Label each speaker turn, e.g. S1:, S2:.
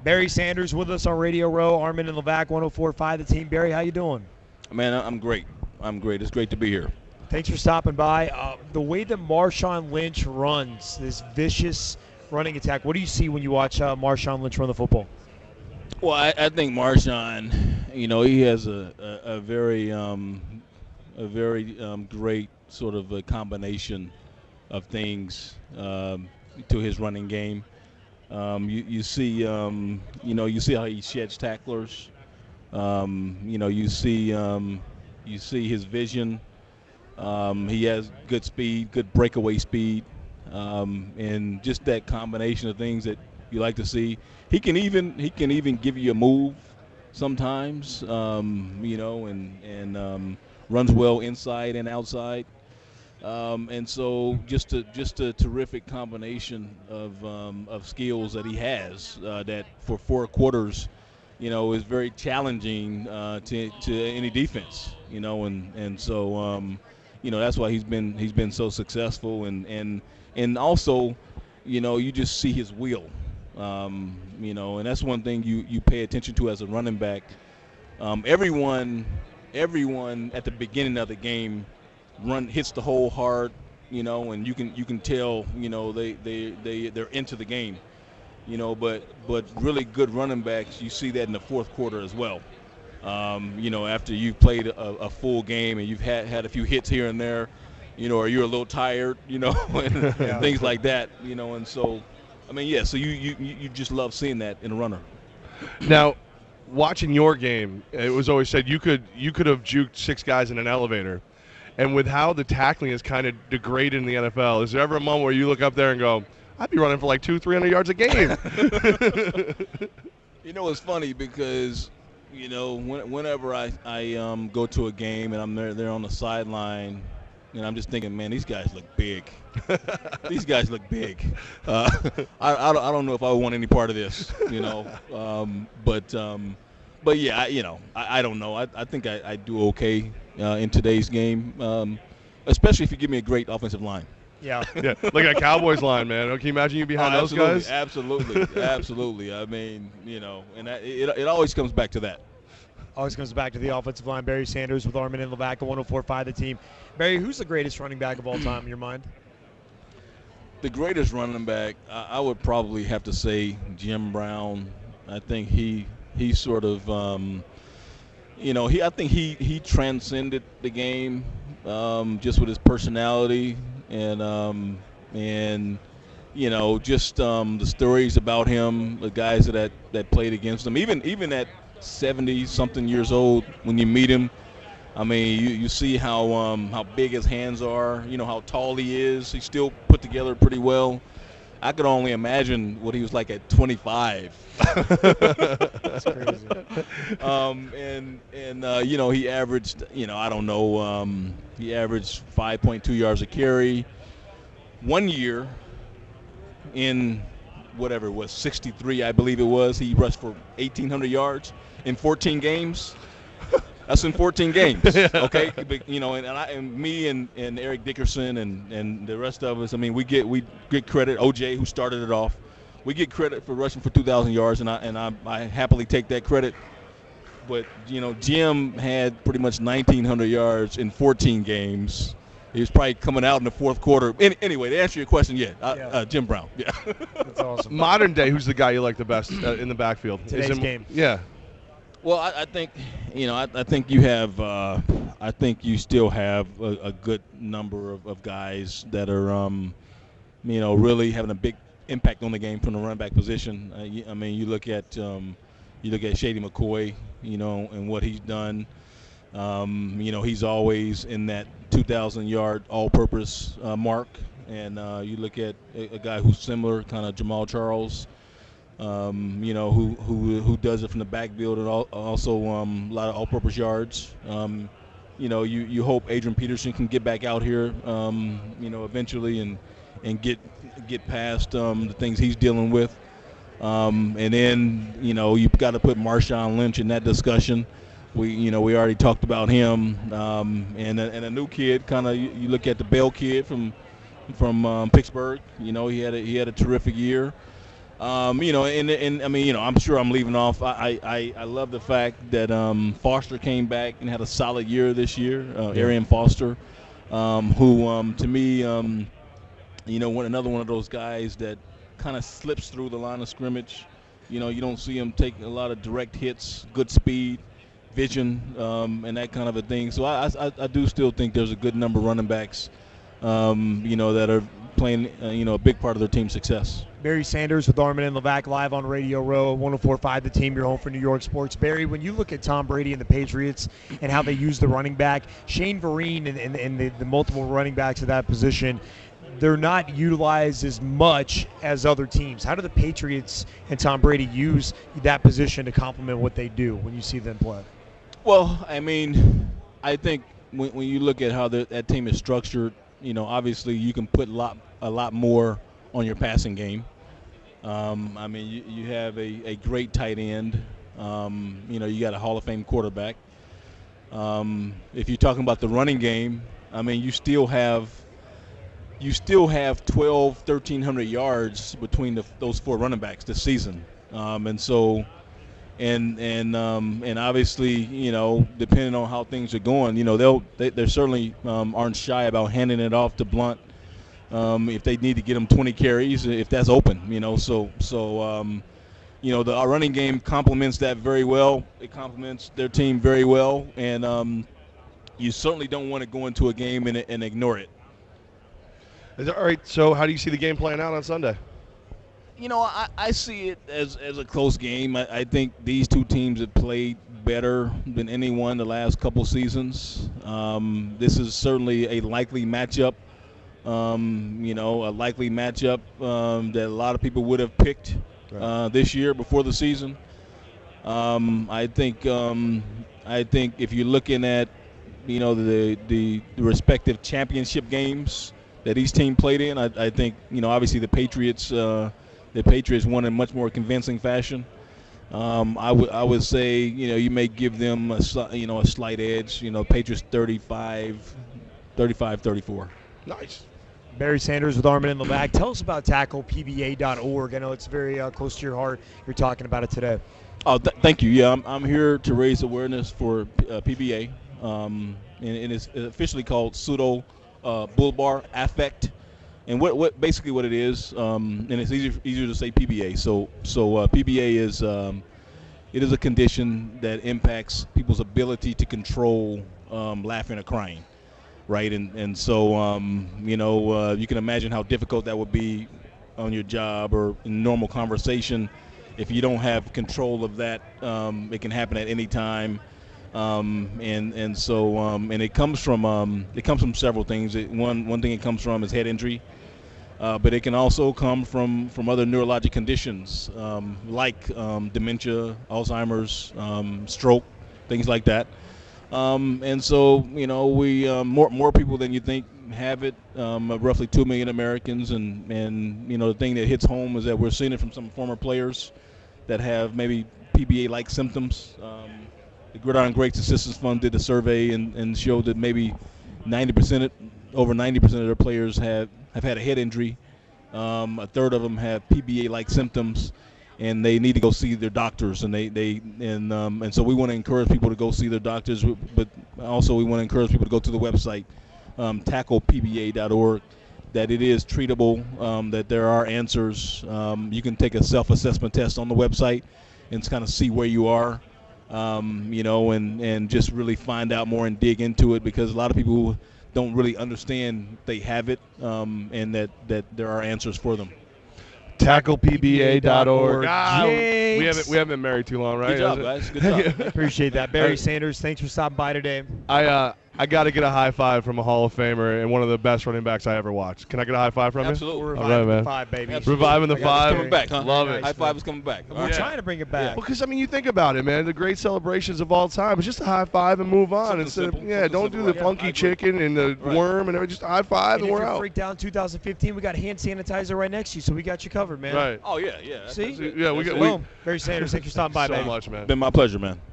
S1: Barry Sanders with us on Radio Row. Armen and Levack, 104.5 The Team. Barry, how you doing?
S2: Man, I'm great. It's great to be here.
S1: Thanks for stopping by. The way that Marshawn Lynch runs, this vicious running attack, what do you see when you watch Marshawn Lynch run the football?
S2: Well, I think Marshawn, he has a very great sort of a combination of things to his running game. You see, you see how he sheds tacklers. You see his vision. He has good speed, good breakaway speed, and just that combination of things that you like to see. He can even give you a move sometimes, and runs well inside and outside. And so just a terrific combination of skills that he has that for 4 quarters, is very challenging to any defense. And so that's why he's been so successful, and also, you just see his will. And that's one thing you pay attention to as a running back. Everyone at the beginning of the game hits the hole hard, and you can tell, they're into the game, but really good running backs, you see that in the fourth quarter as well. After you've played a full game and you've had a few hits here and there, or you're a little tired, and things like that, and so, so you just love seeing that in a runner.
S3: Now, watching your game, it was always said you could have juked 6 guys in an elevator. And with how the tackling is kind of degraded in the NFL, is there ever a moment where you look up there and go, I'd be running for like 200-300 yards a game?
S2: It's funny because, whenever I go to a game and I'm there on the sideline, and I'm just thinking, man, these guys look big. These guys look big. I don't know if I would want any part of this, But yeah, I don't know. I think I do okay in today's game, especially if you give me a great offensive line.
S1: Yeah.
S3: Yeah, like a Cowboys line, man. Can you imagine you behind those guys?
S2: Absolutely. And it always comes back to that.
S1: Always comes back to the offensive line. Barry Sanders with Armen and Levack, 104.5 The Team. Barry, who's the greatest running back of all time in your mind?
S2: The greatest running back, I would probably have to say Jim Brown. I think he sort of, I think he transcended the game just with his personality and just the stories about him, the guys that played against him, even at 70-something years old, when you meet him, you see how big his hands are, how tall he is. He's still put together pretty well. I could only imagine what he was like at 25.
S1: That's crazy.
S2: He averaged, I don't know, he averaged 5.2 yards a carry. 1 year in whatever it was, 63, I believe it was, he rushed for 1,800 yards in 14 games. That's in 14 games, okay? But, and me and Eric Dickerson and the rest of us, we get credit. OJ, who started it off, we get credit for rushing for 2,000 yards, and I happily take that credit. But Jim had pretty much 1,900 yards in 14 games. He was probably coming out in the fourth quarter. Anyway, to answer your question, Jim Brown. Yeah,
S1: that's awesome.
S3: Modern day, who's the guy you like the best in the backfield?
S1: Today's game.
S3: Yeah.
S2: Well, I think I think you have I think you still have a good number of guys that are really having a big impact on the game from the running back position. You look at Shady McCoy, and what he's done. He's always in that 2,000-yard all-purpose mark, and you look at a guy who's similar, kind of Jamal Charles. Who does it from the backfield and also a lot of all-purpose yards. You hope Adrian Peterson can get back out here, eventually and get past the things he's dealing with. And then, you've got to put Marshawn Lynch in that discussion. We already talked about him, and a new kid. Kind of, you look at the Bell kid from Pittsburgh. He had a terrific year. And I mean, I'm sure I'm leaving off. I love the fact that Foster came back and had a solid year this year. Arian Foster, who to me, another one of those guys that kind of slips through the line of scrimmage. You don't see him take a lot of direct hits, good speed, vision, and that kind of a thing. So I do still think there's a good number of running backs, that are playing, a big part of their team's success.
S1: Barry Sanders with Armen Levack live on Radio Row, 104.5 The Team, your home for New York sports. Barry, when you look at Tom Brady and the Patriots and how they use the running back, Shane Vereen and the multiple running backs at that position, they're not utilized as much as other teams. How do the Patriots and Tom Brady use that position to complement what they do when you see them play?
S2: Well, I mean, I think when you look at how that team is structured, obviously you can put a lot more on your passing game. I mean, you have a great tight end. You got a Hall of Fame quarterback. If you're talking about the running game, I mean, you still have 1,300 yards between those four running backs this season. And obviously, depending on how things are going, they certainly aren't shy about handing it off to Blunt if they need to get him 20 carries, if that's open. The running game complements that very well. It complements their team very well, and you certainly don't want to go into a game and ignore it.
S3: All right, so how do you see the game playing out on Sunday?
S2: I see it as a close game. I think these two teams have played better than anyone the last couple seasons. This is certainly a likely matchup, that a lot of people would have picked this year before the season. I think if you're looking at, the respective championship games that each team played in, I think, obviously the Patriots won in much more convincing fashion. I would say, you may give them a slight edge. Patriots 35-34.
S3: Nice.
S1: Barry Sanders with Armen Levack. Tell us about tacklepba.org. I know it's very close to your heart. You're talking about it today.
S2: Oh, thank you. Yeah, I'm here to raise awareness for PBA, and it's officially called pseudo bulbar affect, and what basically what it is, and it's easier to say PBA. So PBA is it is a condition that impacts people's ability to control laughing or crying, right? And so you can imagine how difficult that would be on your job or in normal conversation if you don't have control of that. It can happen at any time. And it comes from several things. One thing it comes from is head injury, but it can also come from other neurologic conditions like dementia, Alzheimer's, stroke, things like that. And so we more people than you think have it. Roughly 2 million Americans, and the thing that hits home is that we're seeing it from some former players that have maybe PBA-like symptoms. The Gridiron Greats Assistance Fund did a survey and showed that maybe over 90% of their players have had a head injury. A third of them have PBA-like symptoms, and they need to go see their doctors. And so we want to encourage people to go see their doctors, but also we want to encourage people to go to the website, tacklepba.org, that it is treatable, that there are answers. You can take a self-assessment test on the website and kind of see where you are. And just really find out more and dig into it, because a lot of people don't really understand they have it, and that there are answers for them.
S3: TacklePBA.org. We haven't been married too long, right?
S2: Good job, guys. Good job.
S1: Appreciate that. Barry Sanders, thanks for stopping by today.
S3: I got to get a high five from a Hall of Famer and one of the best running backs I ever watched. Can I get a high five from
S2: Absolutely.
S3: you?
S1: We're
S3: All right, man.
S1: the five, baby.
S2: Absolutely.
S3: Reviving the five.
S2: It's coming back, huh?
S3: Love it.
S2: High five is coming back.
S1: We're trying to bring it back.
S3: Well, because, you think about it, man. The great celebrations of all time. It's just a high five and move on.
S2: Something
S3: Instead
S2: simple.
S3: of, don't
S2: Something
S3: do the
S2: simple.
S3: funky chicken and the worm and everything. Just a high five and
S1: if
S3: we're
S1: you're
S3: out.
S1: freaked out in 2015, we got hand sanitizer right next to you, so we got you covered, man.
S3: Right.
S2: Oh, yeah.
S1: See?
S3: Yeah,
S1: Boom. Barry Sanders, thanks for stopping by,
S3: so
S1: baby.
S3: much, man.
S2: Been my pleasure, man.